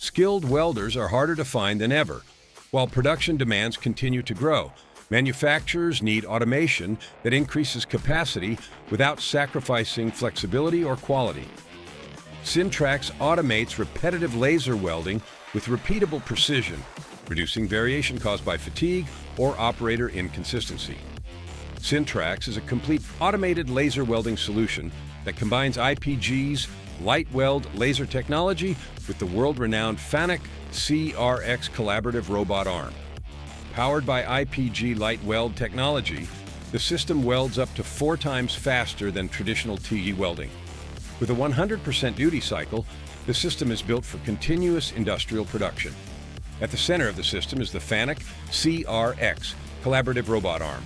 Skilled welders are harder to find than ever. While production demands continue to grow, manufacturers need automation that increases capacity without sacrificing flexibility or quality. Sintrax automates repetitive laser welding with repeatable precision, reducing variation caused by fatigue or operator inconsistency. Sintrax is a complete automated laser welding solution that combines IPG's LightWeld laser technology with the world-renowned Fanuc CRX collaborative robot arm. Powered by IPG LightWeld technology, the system welds up to 4 times faster than traditional TE welding. With a 100% duty cycle, the system is built for continuous industrial production. At the center of the system is the Fanuc CRX collaborative robot arm.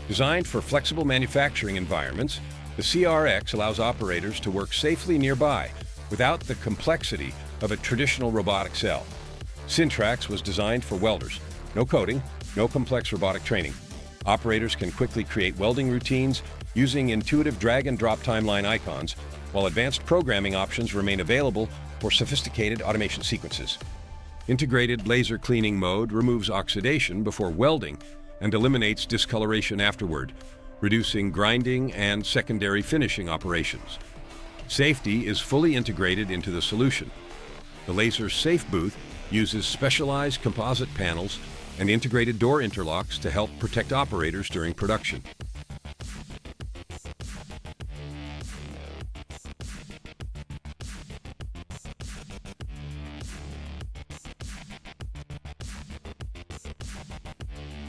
Designed for flexible manufacturing environments, the CRX allows operators to work safely nearby without the complexity of a traditional robotic cell. Sintrax was designed for welders. No coding, no complex robotic training. Operators can quickly create welding routines using intuitive drag-and-drop timeline icons, while advanced programming options remain available for sophisticated automation sequences. Integrated laser cleaning mode removes oxidation before welding and eliminates discoloration afterward, reducing grinding and secondary finishing operations. Safety is fully integrated into the solution. The laser safe booth uses specialized composite panels and integrated door interlocks to help protect operators during production.